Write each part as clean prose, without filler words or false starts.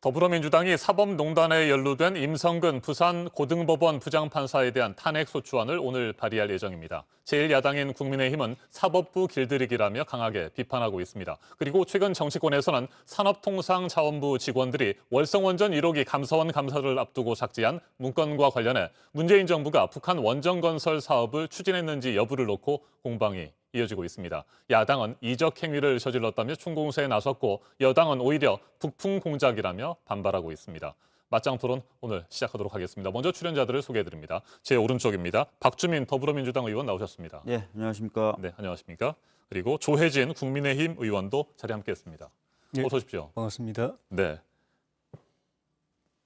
더불어민주당이 사법농단에 연루된 임성근 부산고등법원 부장판사에 대한 탄핵소추안을 오늘 발의할 예정입니다. 제1야당인 국민의힘은 사법부 길들이기라며 강하게 비판하고 있습니다. 그리고 최근 정치권에서는 산업통상자원부 직원들이 월성원전 1호기 감사원 감사를 앞두고 삭제한 문건과 관련해 문재인 정부가 북한 원전건설 사업을 추진했는지 여부를 놓고 공방이 이어지고 있습니다. 야당은 이적 행위를 저질렀다며 총공세에 나섰고 여당은 오히려 북풍 공작이라며 반발하고 있습니다. 맞짱 토론 오늘 시작하도록 하겠습니다. 먼저 출연자들을 소개해드립니다. 제 오른쪽입니다. 박주민 더불어민주당 의원 나오셨습니다. 네, 안녕하십니까. 네, 안녕하십니까. 그리고 조혜진 국민의힘 의원도 자리에 함께했습니다. 네, 어서 오십시오. 반갑습니다. 네.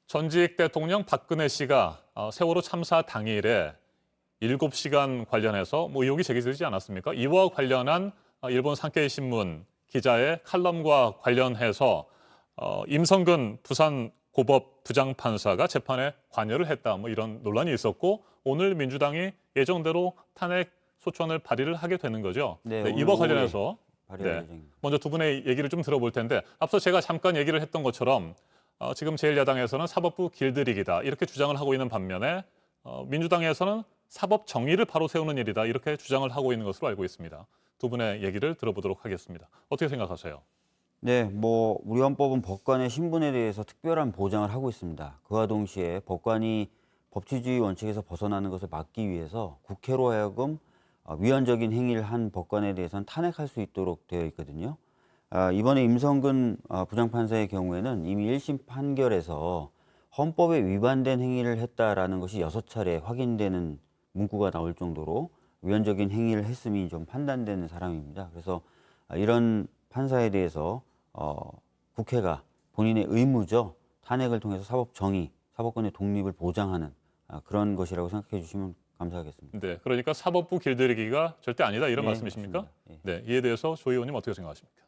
전직 대통령 박근혜 씨가 세월호 참사 당일에 7시간 관련해서 의혹이 제기되지 않았습니까? 이와 관련한 일본 산케이 신문 기자의 칼럼과 관련해서 임성근 부산고법 부장판사가 재판에 관여를 했다. 이런 논란이 있었고 오늘 민주당이 예정대로 탄핵 소추안을 발의를 하게 되는 거죠. 네, 네, 오늘 이와 관련해서 발의할 예정입니다. 먼저 두 분의 얘기를 좀 들어볼 텐데 앞서 제가 잠깐 얘기를 했던 것처럼 지금 제1야당에서는 사법부 길들이기다 이렇게 주장을 하고 있는 반면에 민주당에서는 사법 정의를 바로 세우는 일이다 이렇게 주장을 하고 있는 것으로 알고 있습니다. 두 분의 얘기를 들어보도록 하겠습니다. 어떻게 생각하세요? 네, 우리 헌법은 법관의 신분에 대해서 특별한 보장을 하고 있습니다. 그와 동시에 법관이 법치주의 원칙에서 벗어나는 것을 막기 위해서 국회로 하여금 위헌적인 행위를 한 법관에 대해서는 탄핵할 수 있도록 되어 있거든요. 이번에 임성근 부장판사의 경우에는 이미 1심 판결에서 헌법에 위반된 행위를 했다라는 것이 6차례 확인되는 문구가 나올 정도로 위헌적인 행위를 했음이 좀 판단되는 사람입니다. 그래서 이런 판사에 대해서 국회가 본인의 의무죠. 탄핵을 통해서 사법 정의, 사법권의 독립을 보장하는 그런 것이라고 생각해 주시면 감사하겠습니다. 네, 그러니까 사법부 길들이기가 절대 아니다 이런 네, 말씀이십니까? 맞습니다. 네, 이에 대해서 조 의원님 어떻게 생각하십니까?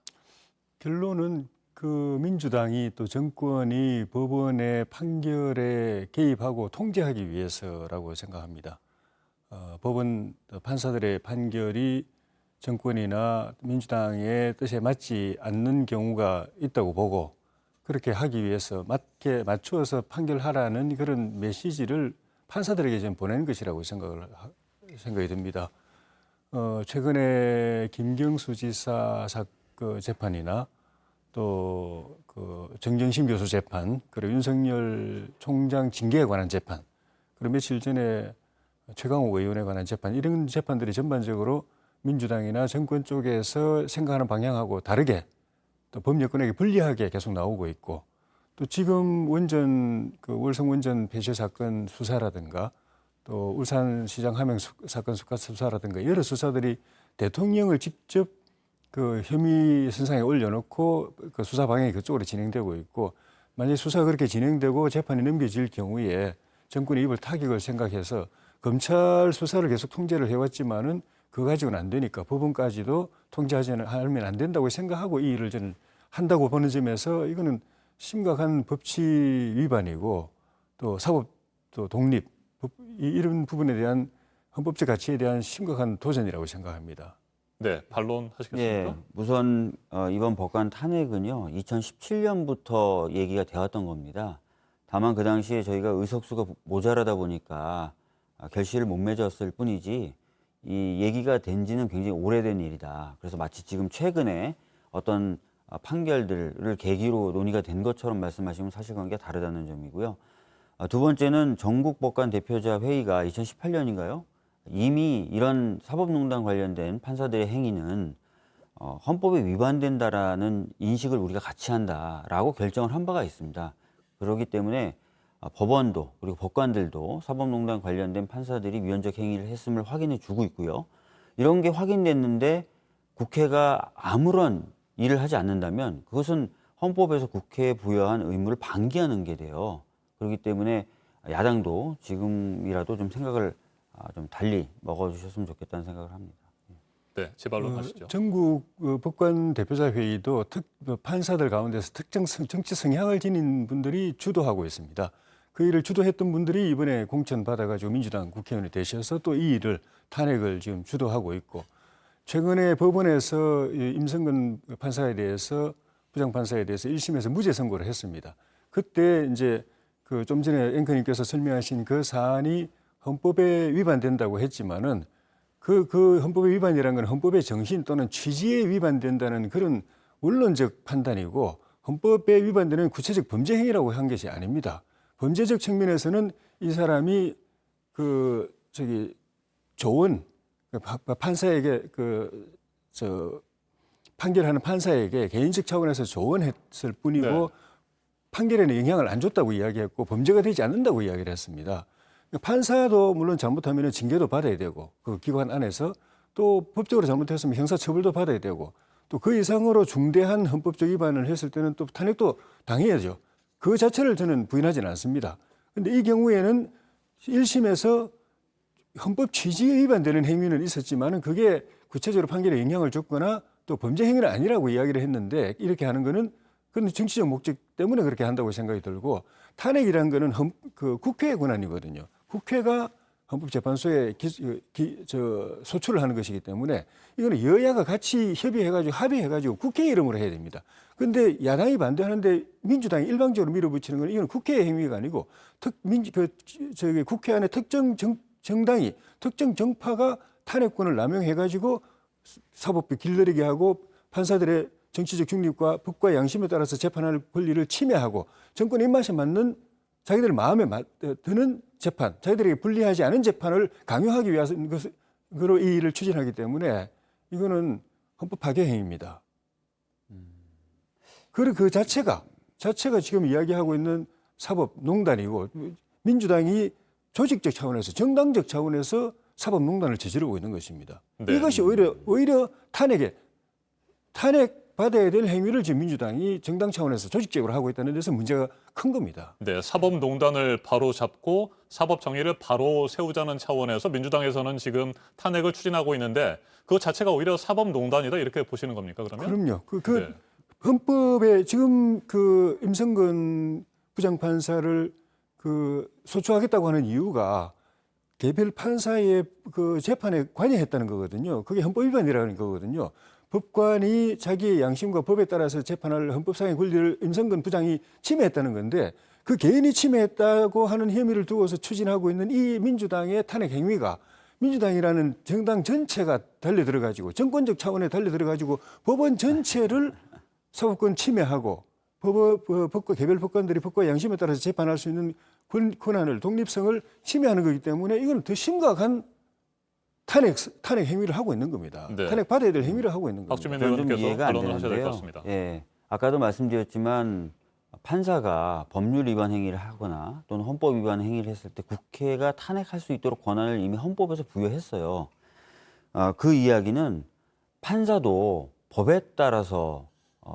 결론은 그 민주당이 또 정권이 법원의 판결에 개입하고 통제하기 위해서라고 생각합니다. 법원 판사들의 판결이 정권이나 민주당의 뜻에 맞지 않는 경우가 있다고 보고 그렇게 하기 위해서 맞추어서 판결하라는 그런 메시지를 판사들에게 좀 보낸 것이라고 생각이 듭니다. 최근에 김경수 지사 그 재판이나 또 그 정경심 교수 재판, 그리고 윤석열 총장 징계에 관한 재판, 그리고 며칠 전에 최강욱 의원에 관한 재판, 이런 재판들이 전반적으로 민주당이나 정권 쪽에서 생각하는 방향하고 다르게 또 법여권에게 불리하게 계속 나오고 있고 또 지금 월성 원전 폐쇄 사건 수사라든가 또 울산시장 함명 사건 수사라든가 여러 수사들이 대통령을 직접 그 혐의 선상에 올려놓고 그 수사 방향이 그쪽으로 진행되고 있고 만약에 수사가 그렇게 진행되고 재판이 넘겨질 경우에 정권의 입을 타격을 생각해서 검찰 수사를 계속 통제를 해왔지만은 그거 가지고는 안 되니까 법원까지도 통제하면 안 된다고 생각하고 이 일을 저는 한다고 보는 점에서 이거는 심각한 법치 위반이고 또 사법 또 독립 이런 부분에 대한 헌법적 가치에 대한 심각한 도전이라고 생각합니다. 네, 반론하시겠습니까? 예, 우선 이번 법관 탄핵은요 2017년부터 얘기가 되었던 겁니다. 다만 그 당시에 저희가 의석수가 모자라다 보니까 결실을 못 맺었을 뿐이지 이 얘기가 된 지는 굉장히 오래된 일이다. 그래서 마치 지금 최근에 어떤 판결들을 계기로 논의가 된 것처럼 말씀하시면 사실관계가 다르다는 점이고요. 두 번째는 전국 법관 대표자 회의가 2018년인가요? 이미 이런 사법농단 관련된 판사들의 행위는 헌법에 위반된다라는 인식을 우리가 같이 한다라고 결정을 한 바가 있습니다. 그렇기 때문에 법원도 그리고 법관들도 사법농단 관련된 판사들이 위헌적 행위를 했음을 확인해 주고 있고요. 이런 게 확인됐는데 국회가 아무런 일을 하지 않는다면 그것은 헌법에서 국회에 부여한 의무를 방기하는 게 돼요. 그렇기 때문에 야당도 지금이라도 좀 생각을 좀 달리 먹어주셨으면 좋겠다는 생각을 합니다. 네, 제 반론하시죠. 전국 법관 대표자 회의도 판사들 가운데서 특정 정치 성향을 지닌 분들이 주도하고 있습니다. 그 일을 주도했던 분들이 이번에 공천 받아가지고 민주당 국회의원이 되셔서 또 이 일을 탄핵을 지금 주도하고 있고 최근에 법원에서 임성근 판사에 대해서 부장판사에 대해서 1심에서 무죄 선고를 했습니다. 그때 이제 그 좀 전에 앵커님께서 설명하신 그 사안이 헌법에 위반된다고 했지만은 그 헌법의 위반이라는 건 헌법의 정신 또는 취지에 위반된다는 그런 원론적 판단이고 헌법에 위반되는 구체적 범죄 행위라고 한 것이 아닙니다. 범죄적 측면에서는 이 사람이 조언 판사에게 판결하는 판사에게 개인적 차원에서 조언했을 뿐이고 네. 판결에는 영향을 안 줬다고 이야기했고 범죄가 되지 않는다고 이야기를 했습니다. 판사도 물론 잘못하면 징계도 받아야 되고 그 기관 안에서 또 법적으로 잘못했으면 형사처벌도 받아야 되고 또 그 이상으로 중대한 헌법적 위반을 했을 때는 또 탄핵도 당해야죠. 그 자체를 저는 부인하지는 않습니다. 그런데 이 경우에는 1심에서 헌법 취지에 위반되는 행위는 있었지만은 그게 구체적으로 판결에 영향을 줬거나 또 범죄 행위는 아니라고 이야기를 했는데 이렇게 하는 거는 그건 정치적 목적 때문에 그렇게 한다고 생각이 들고 탄핵이라는 거는 국회의 권한이거든요. 국회가 헌법재판소에 소출을 하는 것이기 때문에 이거는 여야가 같이 협의해가지고 합의해가지고 국회 이름으로 해야 됩니다. 그런데 야당이 반대하는데 민주당이 일방적으로 밀어붙이는 건 이건 국회의 행위가 아니고 국회 안에 특정 정당이 특정 정파가 탄핵권을 남용해가지고 사법부 길들이게 하고 판사들의 정치적 중립과 법과 양심에 따라서 재판할 권리를 침해하고 정권 입맛에 맞는 자기들 마음에 드는 재판, 자기들에게 불리하지 않은 재판을 강요하기 위해서 그로 이 일을 추진하기 때문에 이거는 헌법 파괴 행위입니다. 그리고 그 자체가 지금 이야기하고 있는 사법농단이고 민주당이 조직적 차원에서 정당적 차원에서 사법농단을 저지르고 있는 것입니다. 네. 이것이 오히려 탄핵 받아야 될 행위를 지금 민주당이 정당 차원에서 조직적으로 하고 있다는 데서 문제가 큰 겁니다. 네, 사법농단을 바로 잡고 사법 정의를 바로 세우자는 차원에서 민주당에서는 지금 탄핵을 추진하고 있는데 그것 자체가 오히려 사법농단이다 이렇게 보시는 겁니까? 그러면? 그럼요. 네. 헌법에 지금 임성근 부장판사를 소추하겠다고 하는 이유가 개별 판사의 재판에 관여했다는 거거든요. 그게 헌법 위반이라는 거거든요. 법관이 자기의 양심과 법에 따라서 재판할 헌법상의 권리를 임성근 부장이 침해했다는 건데 그 개인이 침해했다고 하는 혐의를 두고서 추진하고 있는 이 민주당의 탄핵 행위가 민주당이라는 정당 전체가 달려들어가지고 정권적 차원에 달려들어가지고 법원 전체를 사법권 침해하고 개별 법관들이 법과 양심에 따라서 재판할 수 있는 권한을 독립성을 침해하는 거기 때문에 이건 더 심각한 탄핵 행위를 하고 있는 겁니다. 네. 탄핵 받아야 될 행위를 하고 있는 겁니다. 박주민 좀 의원께서 이해가 안 반론을 하셔야 될 것 되는데요. 같습니다. 예, 아까도 말씀드렸지만 판사가 법률 위반 행위를 하거나 또는 헌법 위반 행위를 했을 때 국회가 탄핵할 수 있도록 권한을 이미 헌법에서 부여했어요. 그 이야기는 판사도 법에 따라서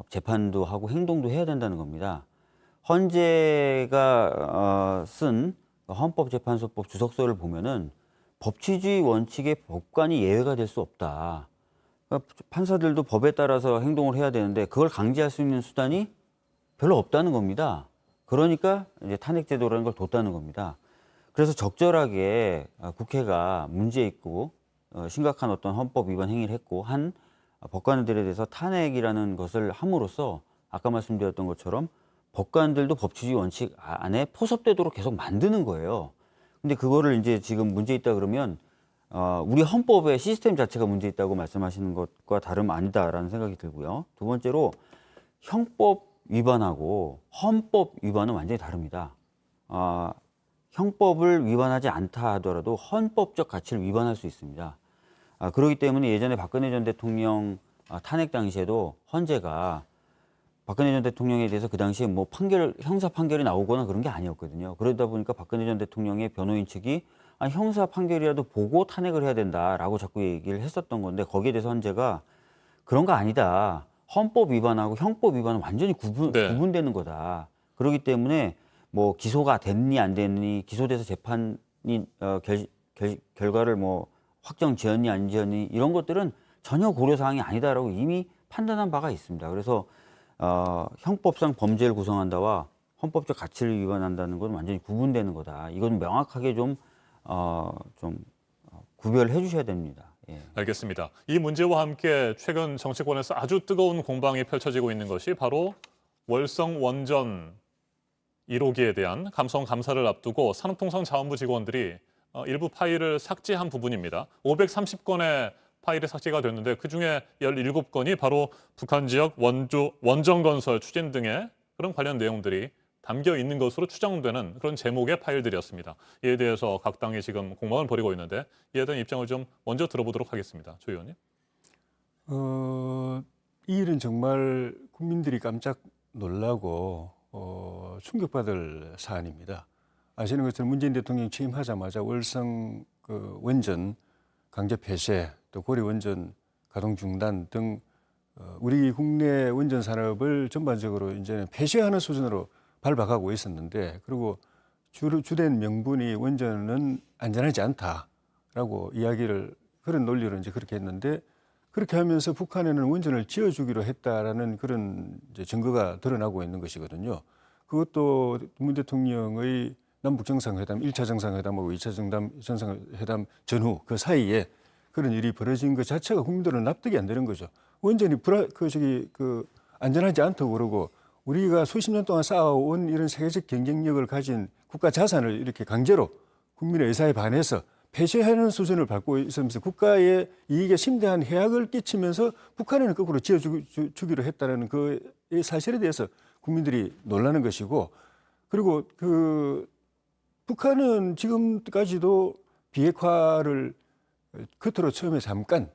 재판도 하고 행동도 해야 된다는 겁니다. 헌재가 쓴 헌법재판소법 주석서를 보면은 법치주의 원칙에 법관이 예외가 될 수 없다. 그러니까 판사들도 법에 따라서 행동을 해야 되는데 그걸 강제할 수 있는 수단이 별로 없다는 겁니다. 그러니까 이제 탄핵제도라는 걸 뒀다는 겁니다. 그래서 적절하게 국회가 문제 있고 심각한 어떤 헌법 위반 행위를 했고 한 법관들에 대해서 탄핵이라는 것을 함으로써 아까 말씀드렸던 것처럼 법관들도 법치주의 원칙 안에 포섭되도록 계속 만드는 거예요. 근데 그거를 이제 지금 문제 있다 그러면 우리 헌법의 시스템 자체가 문제 있다고 말씀하시는 것과 다름 아니다라는 생각이 들고요. 두 번째로 형법 위반하고 헌법 위반은 완전히 다릅니다. 형법을 위반하지 않다 하더라도 헌법적 가치를 위반할 수 있습니다. 그렇기 때문에 예전에 박근혜 전 대통령 탄핵 당시에도 헌재가 박근혜 전 대통령에 대해서 그 당시에 뭐 형사 판결이 나오거나 그런 게 아니었거든요. 그러다 보니까 박근혜 전 대통령의 변호인 측이 형사 판결이라도 보고 탄핵을 해야 된다라고 자꾸 얘기를 했었던 건데 거기에 대해서 헌재가 그런 거 아니다. 헌법 위반하고 형법 위반은 완전히 구분되는 거다. 그렇기 때문에 뭐 기소가 됐니 안 됐니 기소돼서 재판이 결과를 뭐 확정 지었니 안 지었니 이런 것들은 전혀 고려 사항이 아니다라고 이미 판단한 바가 있습니다. 그래서 형법상 범죄를 구성한다와 헌법적 가치를 위반한다는 건 완전히 구분되는 거다. 이건 명확하게 좀 구별해 주셔야 됩니다. 예. 알겠습니다. 이 문제와 함께 최근 정치권에서 아주 뜨거운 공방이 펼쳐지고 있는 것이 바로 월성 원전 1호기에 대한 감성 감사를 앞두고 산업통상자원부 직원들이 일부 파일을 삭제한 부분입니다. 530건의 파일이 삭제가 됐는데 그중에 17건이 바로 북한 지역 원전건설 추진 등의 그런 관련 내용들이 담겨 있는 것으로 추정되는 그런 제목의 파일들이었습니다. 이에 대해서 각 당이 지금 공방을 벌이고 있는데 이에 대한 입장을 좀 먼저 들어보도록 하겠습니다. 조 의원님. 이 일은 정말 국민들이 깜짝 놀라고 충격받을 사안입니다. 아시는 것처럼 문재인 대통령이 취임하자마자 월성 그 원전 강제 폐쇄, 또 고리 원전 가동 중단 등 우리 국내 원전 산업을 전반적으로 이제는 폐쇄하는 수준으로 발박하고 있었는데, 그리고 주된 명분이 원전은 안전하지 않다라고 이야기를, 그런 논리로 이제 그렇게 했는데, 그렇게 하면서 북한에는 원전을 지어주기로 했다라는 그런 이제 증거가 드러나고 있는 것이거든요. 그것도 문 대통령의 남북 정상회담, 1차 정상회담하고 2차 정상회담 전후 그 사이에 그런 일이 벌어진 것 자체가 국민들은 납득이 안 되는 거죠. 원전이 안전하지 않다고 그러고, 우리가 수십 년 동안 쌓아온 이런 세계적 경쟁력을 가진 국가 자산을 이렇게 강제로 국민의 의사에 반해서 폐쇄하는 수준을 밟고 있으면서 국가의 이익에 심대한 해악을 끼치면서 북한에는 거꾸로 지어주기로 했다는 그 사실에 대해서 국민들이 놀라는 것이고, 그리고 북한은 지금까지도 비핵화를 겉으로 처음에 잠깐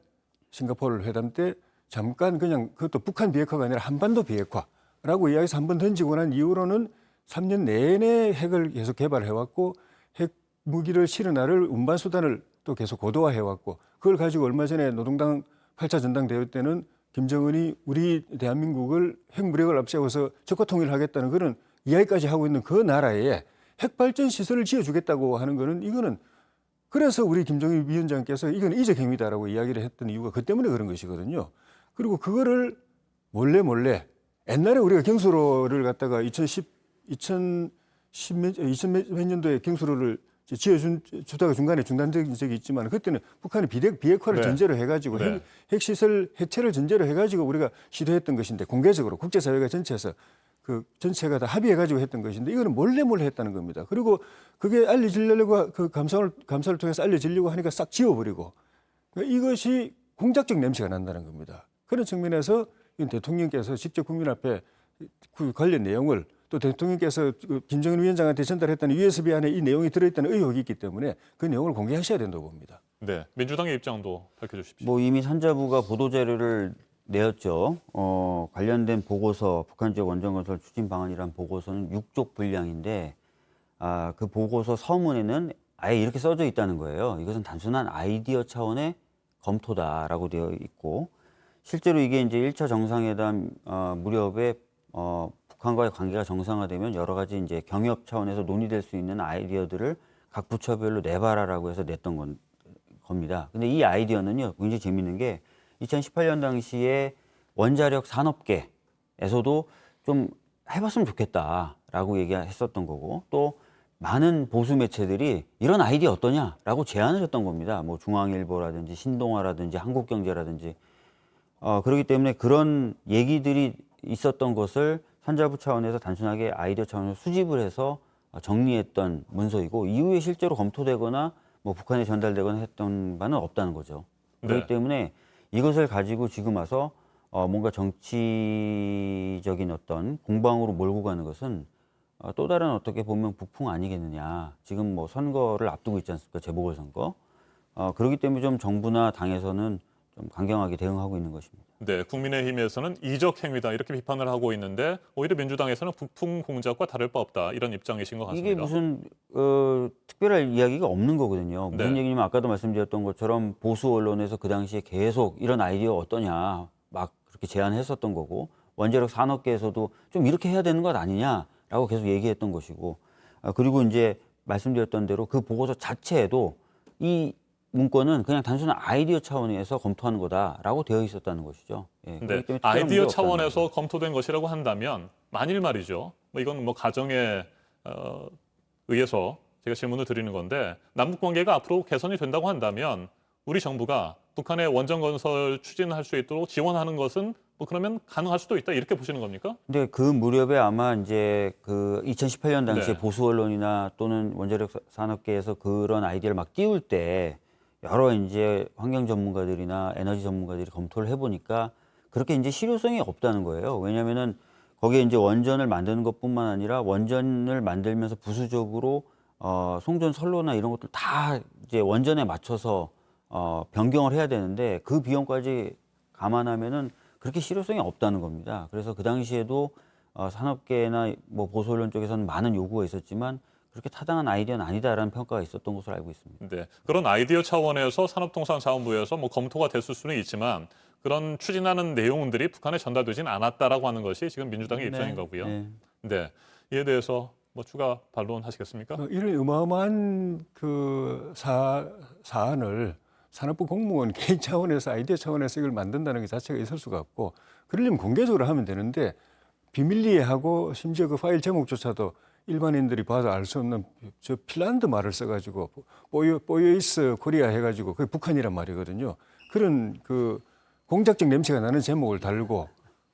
싱가포르 회담 때 잠깐 그냥 그것도 북한 비핵화가 아니라 한반도 비핵화라고 이야기해서 한번 던지고 난 이후로는 3년 내내 핵을 계속 개발해왔고, 핵 무기를 실어나를 운반 수단을 또 계속 고도화해왔고, 그걸 가지고 얼마 전에 노동당 8차 전당대회 때는 김정은이 우리 대한민국을 핵무력을 앞세워서 적화 통일하겠다는 그런 이야기까지 하고 있는 그 나라에 핵발전 시설을 지어주겠다고 하는 거는, 이거는 그래서 우리 김정일 위원장께서 이건 이적 행위다라고 이야기를 했던 이유가 그 때문에 그런 것이거든요. 그리고 그거를 몰래 옛날에 우리가 경수로를 갖다가 2010몇 년도에 경수로를 지어주다가 중간에 중단된 적이 있지만, 그때는 북한이 비핵화를 전제로 해가지고 핵시설 해체를 전제로 해가지고 우리가 시도했던 것인데, 공개적으로 국제사회가 전체에서 그 전체가 다 합의해가지고 했던 것인데, 이거는 몰래 했다는 겁니다. 그리고 그게 알려지려고 그 감사를 통해서 알려지려고 하니까 싹 지워버리고, 이것이 공작적 냄새가 난다는 겁니다. 그런 측면에서 대통령께서 직접 국민 앞에 그 관련 내용을, 또 대통령께서 김정은 위원장한테 전달했다는 USB 안에 이 내용이 들어있다는 의혹이 있기 때문에 그 내용을 공개하셔야 된다고 봅니다. 네, 민주당의 입장도 밝혀주십시오. 이미 산자부가 보도자료를 내었죠. 관련된 보고서, 북한 지역 원전건설 추진 방안이란 보고서는 6쪽 분량인데, 그 보고서 서문에는 아예 이렇게 써져 있다는 거예요. 이것은 단순한 아이디어 차원의 검토다라고 되어 있고, 실제로 이게 이제 1차 정상회담 무렵에 북한과의 관계가 정상화되면 여러 가지 이제 경협 차원에서 논의될 수 있는 아이디어들을 각 부처별로 내봐라라고 해서 냈던 겁니다. 근데 이 아이디어는요, 굉장히 재밌는 게 2018년 당시에 원자력 산업계에서도 좀 해봤으면 좋겠다라고 얘기했었던 거고, 또 많은 보수 매체들이 이런 아이디어 어떠냐라고 제안을 했던 겁니다. 뭐 중앙일보라든지 신동아라든지 한국경제라든지. 그렇기 때문에 그런 얘기들이 있었던 것을 산자부 차원에서 단순하게 아이디어 차원에서 수집을 해서 정리했던 문서이고, 이후에 실제로 검토되거나 뭐 북한에 전달되거나 했던 바는 없다는 거죠. 그렇기 때문에 이것을 가지고 지금 와서 뭔가 정치적인 어떤 공방으로 몰고 가는 것은 또 다른 어떻게 보면 북풍 아니겠느냐. 지금 뭐 선거를 앞두고 있지 않습니까? 재보궐선거. 그렇기 때문에 좀 정부나 당에서는 좀 강경하게 대응하고 있는 것입니다. 네, 국민의힘에서는 이적 행위다 이렇게 비판을 하고 있는데, 오히려 민주당에서는 북풍 공작과 다를 바 없다 이런 입장이신 것 같습니다. 이게 무슨 특별할 이야기가 없는 거거든요. 무슨 얘기냐면 아까도 말씀드렸던 것처럼 보수 언론에서 그 당시에 계속 이런 아이디어 어떠냐 막 그렇게 제안했었던 거고, 원자력 산업계에서도 좀 이렇게 해야 되는 것 아니냐라고 계속 얘기했던 것이고, 그리고 이제 말씀드렸던 대로 그 보고서 자체에도 이 문건은 그냥 단순한 아이디어 차원에서 검토하는 거다라고 되어 있었다는 것이죠. 예, 네, 아이디어 차원에서 검토된 것이라고 한다면, 만일 말이죠. 이건 뭐 가정에 의해서 제가 질문을 드리는 건데, 남북 관계가 앞으로 개선이 된다고 한다면 우리 정부가 북한의 원전 건설 추진할 수 있도록 지원하는 것은 뭐 그러면 가능할 수도 있다 이렇게 보시는 겁니까? 근데 그 무렵에 아마 이제 그 2018년 당시에 네. 보수 언론이나 또는 원자력 산업계에서 그런 아이디어를 막 띄울 때 여러 이제 환경 전문가들이나 에너지 전문가들이 검토를 해보니까 그렇게 이제 실효성이 없다는 거예요. 왜냐하면은 거기에 이제 원전을 만드는 것뿐만 아니라 원전을 만들면서 부수적으로 송전 선로나 이런 것들 다 이제 원전에 맞춰서 변경을 해야 되는데 그 비용까지 감안하면은 그렇게 실효성이 없다는 겁니다. 그래서 그 당시에도 산업계나 뭐 보수 언론 쪽에서는 많은 요구가 있었지만 그렇게 타당한 아이디어는 아니다라는 평가가 있었던 것으로 알고 있습니다. 네. 그런 아이디어 차원에서 산업통상자원부에서 뭐 검토가 됐을 수는 있지만 그런 추진하는 내용들이 북한에 전달되진 않았다라고 하는 것이 지금 민주당의 입장인 거고요. 네. 네. 이에 대해서 뭐 추가 반론하시겠습니까? 이런 어마어마한 그 사안을 산업부 공무원 개인 차원에서 아이디어 차원에서 이걸 만든다는 게 자체가 있을 수가 없고 그러려면 공개적으로 하면 되는데 비밀리에 하고 심지어 그 파일 제목조차도 일반인들이 봐도 알 수 없는 저 핀란드 말을 써가지고 뽀요이스 코리아 해가지고 그게 북한이란 말이거든요. 그런 그 공작적 냄새가 나는 제목을 달고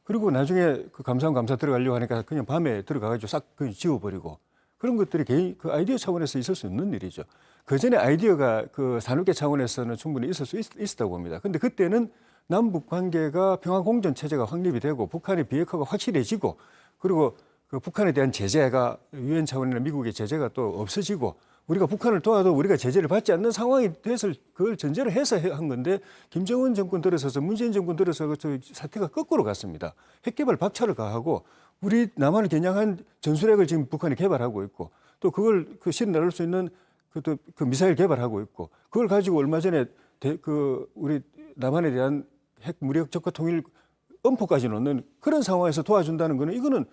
그리고 나중에 그 감사 들어가려고 하니까 그냥 밤에 들어가가지고 싹 그냥 지워버리고 그런 것들이 개인 그 아이디어 차원에서 있을 수 있는 일이죠. 그 전에 아이디어가 그 산업계 차원에서는 충분히 있을 수 있었다고 봅니다. 근데 그때는 남북 관계가 평화 공존 체제가 확립이 되고 북한의 비핵화가 확실해지고 그리고 그 북한에 대한 제재가 유엔 차원이나 미국의 제재가 또 없어지고 우리가 북한을 도와도 우리가 제재를 받지 않는 상황이 돼서 그걸 전제로 해서 한 건데 김정은 정권 들어서서 문재인 정권 들어서 저 사태가 거꾸로 갔습니다. 핵개발 박차를 가하고 우리 남한을 겨냥한 전술핵을 지금 북한이 개발하고 있고 또 그걸 그 실어 나를 수 있는 그 미사일 개발하고 있고 그걸 가지고 얼마 전에 우리 남한에 대한 핵 무력 적화 통일 엄포까지 놓는 그런 상황에서 도와준다는 거는 이거는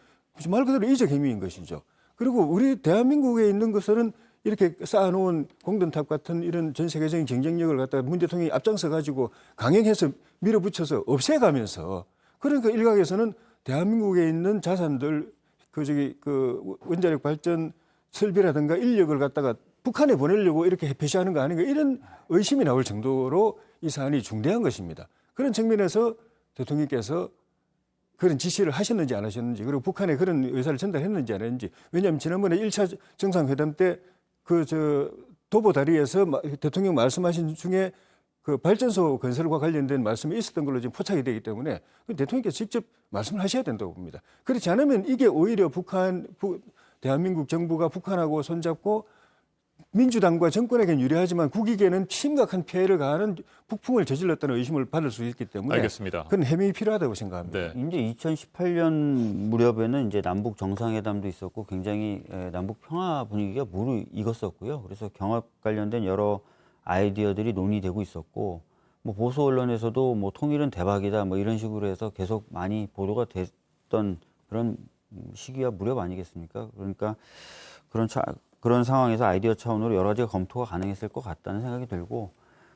말 그대로 이적 행위인 것이죠. 그리고 우리 대한민국에 있는 것은 이렇게 쌓아놓은 공든탑 같은 이런 전 세계적인 경쟁력을 갖다가 문 대통령이 앞장서 가지고 강행해서 밀어붙여서 없애가면서 그러니까 일각에서는 대한민국에 있는 자산들 그 원자력 발전 설비라든가 인력을 갖다가 북한에 보내려고 이렇게 배치하는 거 아닌가 이런 의심이 나올 정도로 이 사안이 중대한 것입니다. 그런 측면에서 대통령께서 그런 지시를 하셨는지 안 하셨는지 그리고 북한에 그런 의사를 전달했는지 안 했는지 왜냐하면 지난번에 1차 정상회담 때 도보 다리에서 대통령 말씀하신 중에 그 발전소 건설과 관련된 말씀이 있었던 걸로 지금 포착이 되기 때문에 대통령께서 직접 말씀을 하셔야 된다고 봅니다. 그렇지 않으면 이게 오히려 대한민국 정부가 북한하고 손잡고 민주당과 정권에게는 유리하지만 국익에는 심각한 피해를 가하는 북풍을 저질렀다는 의심을 받을 수 있기 때문에 알겠습니다. 그런 해명이 필요하다고 생각합니다. 네. 이제 2018년 무렵에는 이제 남북 정상회담도 있었고 굉장히 남북 평화 분위기가 무르익었었고요. 그래서 경합 관련된 여러 아이디어들이 논의되고 있었고 뭐 보수 언론에서도 뭐 통일은 대박이다 뭐 이런 식으로 해서 계속 많이 보도가 됐던 그런 시기와 무렵 아니겠습니까? 그러니까 그런 상황에서 아이디어 차원으로 여러 가지 검토가 가능했을 것 같다는 생각이 들고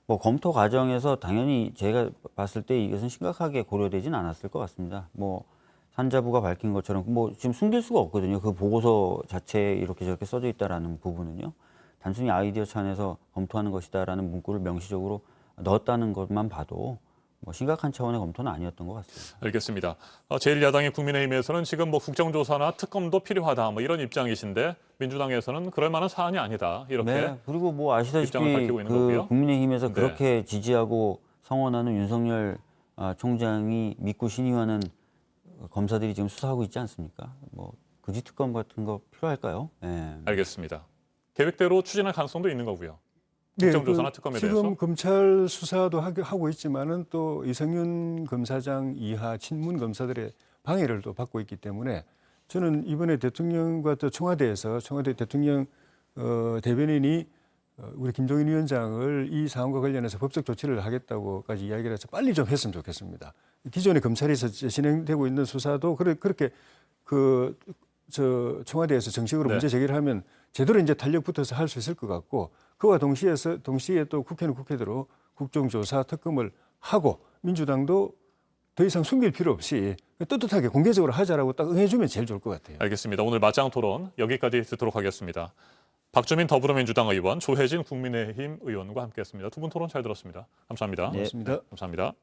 뭐 검토 과정에서 당연히 제가 봤을 때 이것은 심각하게 고려되진 않았을 것 같습니다. 뭐 산자부가 밝힌 것처럼 뭐 지금 숨길 수가 없거든요. 그 보고서 자체에 이렇게 저렇게 써져 있다라는 부분은요. 단순히 아이디어 차원에서 검토하는 것이다라는 문구를 명시적으로 넣었다는 것만 봐도 뭐 심각한 차원의 검토는 아니었던 것 같습니다. 알겠습니다. 제1야당의 국민의힘에서는 지금 뭐 국정조사나 특검도 필요하다 뭐 이런 입장이신데 민주당에서는 그럴 만한 사안이 아니다 이렇게. 네, 그리고 뭐 입장을 아시다시피 밝히고 있는 그 거고요. 국민의힘에서 네. 그렇게 지지하고 성원하는 윤석열 총장이 믿고 신임하는 검사들이 지금 수사하고 있지 않습니까? 뭐 굳이 특검 같은 거 필요할까요? 네. 알겠습니다. 계획대로 추진할 가능성도 있는 거고요. 네, 국정조사나 특검에 지금 대해서. 검찰 수사도 하고 있지만은 또 이성윤 검사장 이하 친문 검사들의 방해를 또 받고 있기 때문에 저는 이번에 대통령과 또 청와대 대통령 대변인이 우리 김종인 위원장을 이 사안과 관련해서 법적 조치를 하겠다고까지 이야기를 해서 빨리 좀 했으면 좋겠습니다. 기존의 검찰에서 진행되고 있는 수사도 그렇게 청와대에서 정식으로 네. 문제 제기를 하면 제대로 이제 탄력 붙어서 할 수 있을 것 같고 그와 동시에 또 국회는 국회대로 국정조사 특검을 하고 민주당도 더 이상 숨길 필요 없이 떳떳하게 공개적으로 하자라고 딱 응해주면 제일 좋을 것 같아요. 알겠습니다. 오늘 맞짱 토론 여기까지 듣도록 하겠습니다. 박주민 더불어민주당 의원, 조혜진 국민의힘 의원과 함께했습니다. 두 분 토론 잘 들었습니다. 감사합니다. 네. 고맙습니다. 감사합니다.